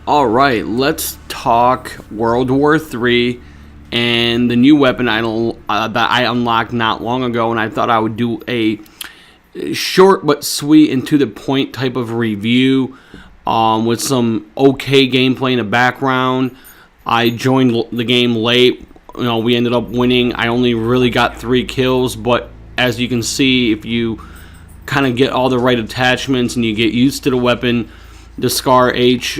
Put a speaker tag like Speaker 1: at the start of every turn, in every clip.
Speaker 1: All right, let's talk World War III and the new weapon that I unlocked not long ago, and I thought I would do a short but sweet and to the point type of review with some okay gameplay in the background. I joined the game late. We ended up winning. I only really got 3 kills, but as you can see, if you kind of get all the right attachments and you get used to the weapon, the ScarH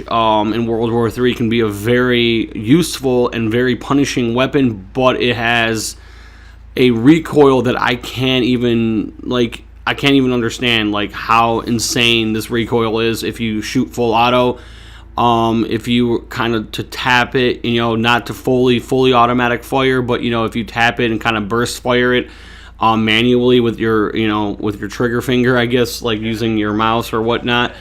Speaker 1: in World War III can be a very useful and very punishing weapon, but it has a recoil that I can't even understand how insane this recoil is if you shoot full auto. If you kind of to tap it, not to fully automatic fire, but if you tap it and kind of burst fire it manually with your trigger finger, I guess, like using your mouse or whatnot.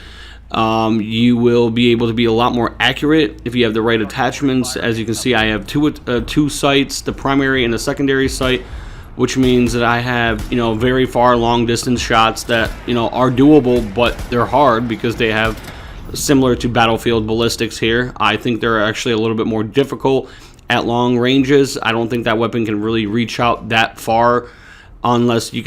Speaker 1: You will be able to be a lot more accurate if you have the right attachments. As you can see, I have two sights, the primary and the secondary sight, which means that I have very far long distance shots that are doable, but they're hard because they have, similar to Battlefield ballistics here, I think they're actually a little bit more difficult at long ranges. I don't think that weapon can really reach out that far unless you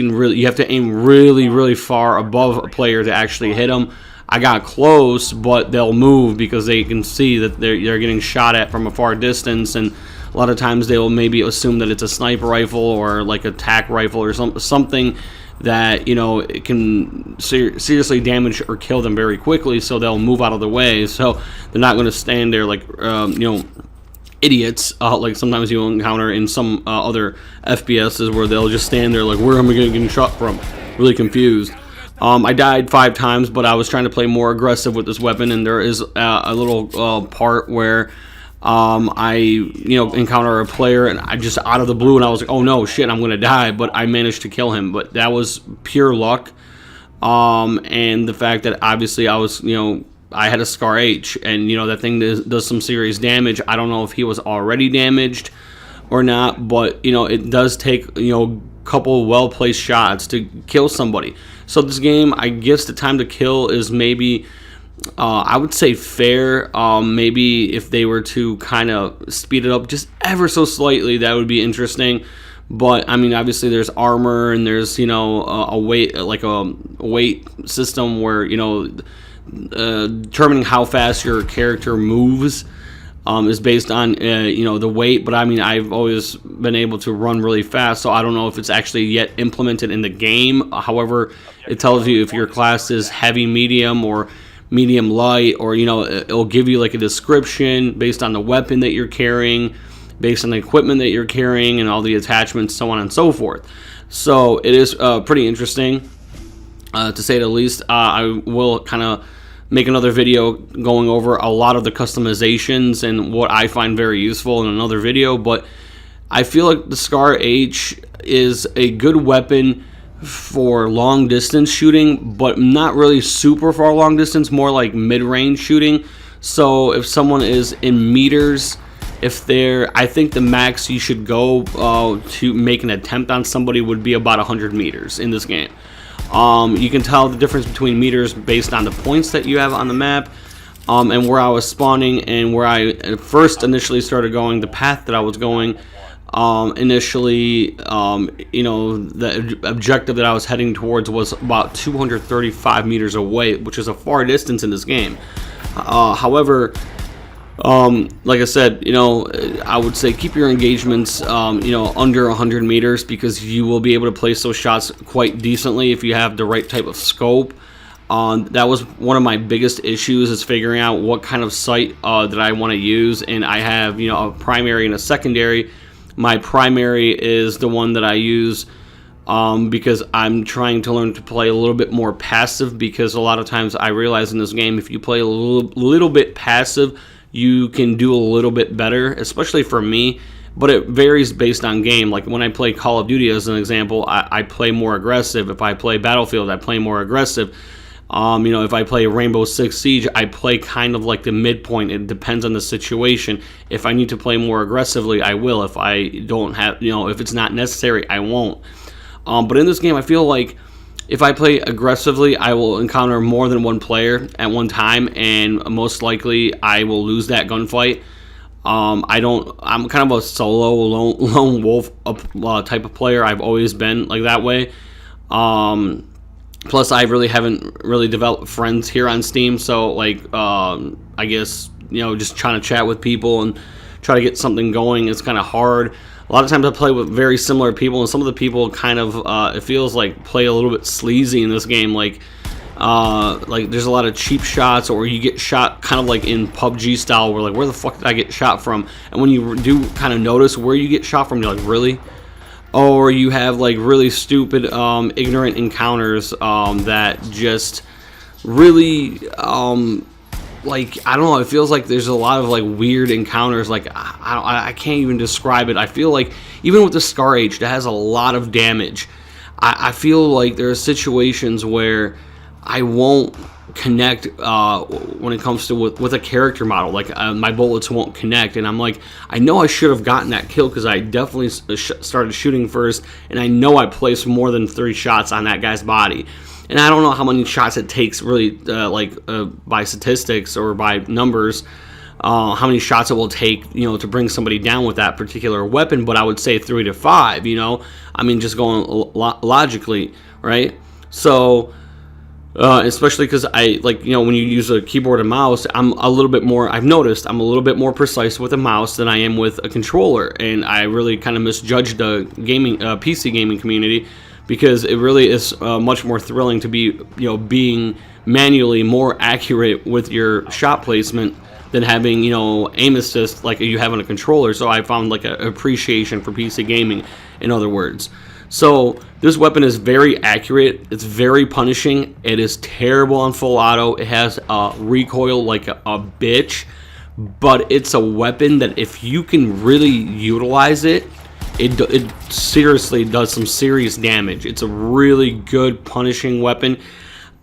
Speaker 1: have to aim really far above a player to actually hit them. I got close, but they'll move because they can see that they're getting shot at from a far distance, and a lot of times they will maybe assume that it's a sniper rifle or like a tac rifle or something that it can seriously damage or kill them very quickly, so they'll move out of the way. So they're not going to stand there like idiots, like sometimes you encounter in some other FPSs where they'll just stand there like, where am I going to get shot from? Really confused. I died 5 times, but I was trying to play more aggressive with this weapon, and there is a little part where I encounter a player, and I just out of the blue, and I was like, oh no, shit, I'm going to die, but I managed to kill him. But that was pure luck, and the fact that obviously I was, I had a ScarH, and that thing does some serious damage. I don't know if he was already damaged or not, but it does take couple well-placed shots to kill somebody. So this game, I guess the time to kill is maybe, I would say fair. Maybe if they were to kind of speed it up just ever so slightly, that would be interesting. But I mean, obviously there's armor and there's a weight, like a weight system where determining how fast your character moves is based on the weight. But I mean, I've always been able to run really fast, so I don't know if it's actually yet implemented in the game. However, it tells you if your class is heavy medium or medium light, or it'll give you like a description based on the weapon that you're carrying, based on the equipment that you're carrying, and all the attachments, so on and so forth. So it is pretty interesting, to say the least. I will kind of make another video going over a lot of the customizations and what I find very useful in another video, but I feel like the ScarH is a good weapon for long distance shooting, but not really super far long distance, more like mid-range shooting. So if someone is in meters, I think the max you should go to make an attempt on somebody would be about 100 meters in this game. You can tell the difference between meters based on the points that you have on the map, and where I was spawning and where I first initially started going, the path that I was going initially. The objective that I was heading towards was about 235 meters away, which is a far distance in this game. However, like I said, I would say keep your engagements, under 100 meters, because you will be able to place those shots quite decently if you have the right type of scope. That was one of my biggest issues, is figuring out what kind of sight that I want to use, and I have, a primary and a secondary. My primary is the one that I use because I'm trying to learn to play a little bit more passive, because a lot of times I realize in this game, if you play a little bit passive, you can do a little bit better, especially for me, but it varies based on game. Like when I play Call of Duty as an example, I play more aggressive. If I play Battlefield, I play more aggressive. If I play Rainbow Six Siege, I play kind of like the midpoint. It depends on the situation. If I need to play more aggressively, I will. If I don't have, if it's not necessary, I won't. But in this game, I feel like if I play aggressively, I will encounter more than one player at one time, and most likely I will lose that gunfight. I'm kind of a solo, lone wolf type of player. I've always been like that way. Plus, I really haven't really developed friends here on Steam, so like, I guess, just trying to chat with people and try to get something going is kind of hard. A lot of times I play with very similar people, and some of the people kind of, it feels like, play a little bit sleazy in this game. Like there's a lot of cheap shots, or you get shot kind of like in PUBG style, where like, where the fuck did I get shot from? And when you do kind of notice where you get shot from, you're like, really? Or you have like really stupid, ignorant encounters that just really, like, I don't know, it feels like there's a lot of like weird encounters. Like, I can't even describe it. I feel like even with the ScarH that has a lot of damage, I feel like there are situations where I won't connect when it comes to with a character model. Like, my bullets won't connect, and I'm like, I know I should have gotten that kill because I definitely started shooting first, and I know I placed more than 3 shots on that guy's body. And I don't know how many shots it takes really, by statistics or by numbers, how many shots it will take, to bring somebody down with that particular weapon. But I would say 3 to 5, I mean, just going logically, right? So, especially because when you use a keyboard and mouse, I've noticed I'm a little bit more precise with a mouse than I am with a controller. And I really kind of misjudged the PC gaming community, because it really is much more thrilling to be, being manually more accurate with your shot placement than having, aim assist like you have on a controller. So I found like an appreciation for PC gaming, in other words. So this weapon is very accurate. It's very punishing. It is terrible on full auto. It has a recoil like a bitch, but it's a weapon that if you can really utilize it, it seriously does some serious damage. It's a really good punishing weapon.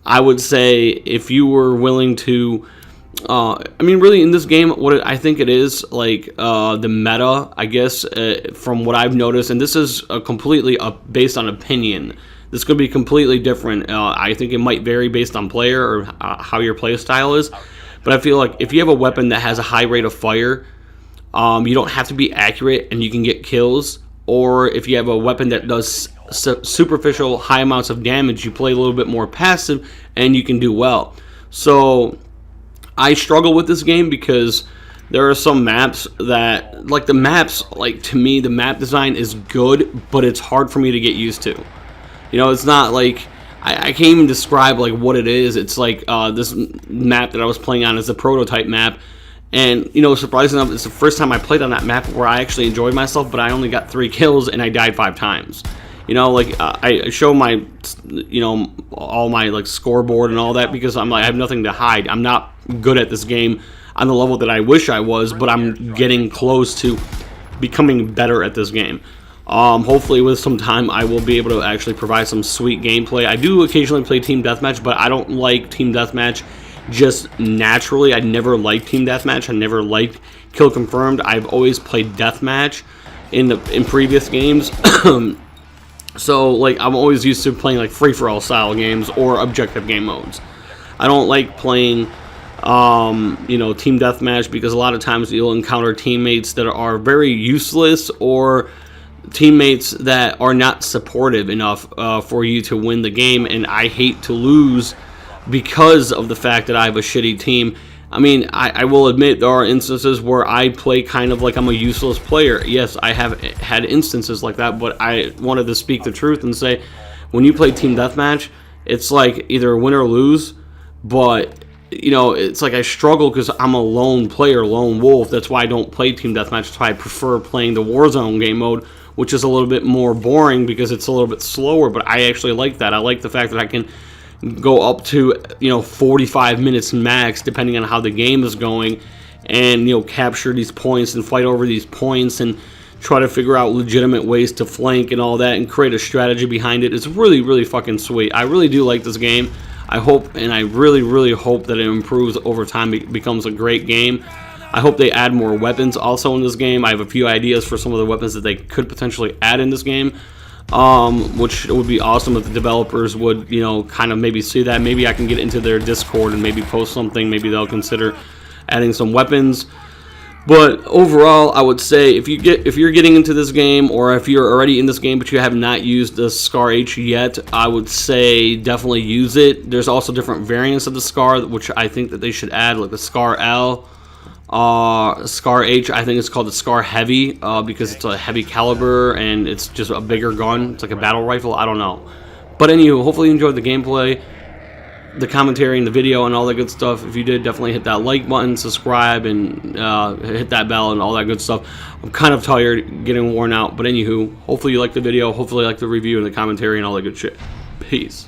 Speaker 1: I would say if you were willing to, really in this game, what I think it is, like, the meta, I guess, from what I've noticed, and this is completely based on opinion. This could be completely different. I think it might vary based on player or how your play style is. But I feel like if you have a weapon that has a high rate of fire, you don't have to be accurate and you can get kills. Or if you have a weapon that does superficial high amounts of damage, you play a little bit more passive and you can do well. So I struggle with this game because there are some maps that, like, to me, the map design is good, but it's hard for me to get used to. It's not like, I can't even describe like what it is. It's like this map that I was playing on is a prototype map. And, surprisingly enough, it's the first time I played on that map where I actually enjoyed myself, but I only got 3 kills and I died 5 times. I show my, all my, like, scoreboard and all that because I'm like, I have nothing to hide. I'm not good at this game on the level that I wish I was, but I'm getting close to becoming better at this game. Hopefully with some time I will be able to actually provide some sweet gameplay. I do occasionally play Team Deathmatch, but I don't like Team Deathmatch just naturally. I never liked Team Deathmatch. I never liked Kill Confirmed. I've always played Deathmatch in previous games. So, like, I'm always used to playing like free-for-all style games or objective game modes. I don't like playing Team Deathmatch because a lot of times you'll encounter teammates that are very useless, or teammates that are not supportive enough for you to win the game, and I hate to lose because of the fact that I have a shitty team. I mean, I will admit there are instances where I play kind of like I'm a useless player. Yes, I have had instances like that, but I wanted to speak the truth and say, when you play Team Deathmatch, it's like either win or lose, but it's like I struggle because I'm a lone player, lone wolf. That's why I don't play Team Deathmatch. That's why I prefer playing the Warzone game mode, which is a little bit more boring because it's a little bit slower, but I actually like that. I like the fact that I can go up to 45 minutes max depending on how the game is going, and capture these points and fight over these points and try to figure out legitimate ways to flank and all that and create a strategy behind it. It's really, really fucking sweet. I really do like this game. I hope, and I really, really hope that it improves over time, it becomes a great game. I hope they add more weapons also in this game. I have a few ideas for some of the weapons that they could potentially add in this game. which would be awesome if the developers would, you know, kind of maybe see that. Maybe I can get into their Discord and maybe post something. Maybe they'll consider adding some weapons. But overall, I would say if you're getting into this game, or if you're already in this game but you have not used the ScarH yet, I would say definitely use it. There's also different variants of the Scar, which I think that they should add, like the ScarL, ScarH. I think it's called the Scar Heavy because it's a heavy caliber and it's just a bigger gun. It's like a battle rifle. I don't know. But anywho, hopefully you enjoyed the gameplay, the commentary, and the video, and all that good stuff. If you did, definitely hit that like button, subscribe, and hit that bell and all that good stuff. I'm kind of tired, getting worn out, but anywho, hopefully you liked the video, hopefully you liked the review and the commentary and all that good shit. Peace.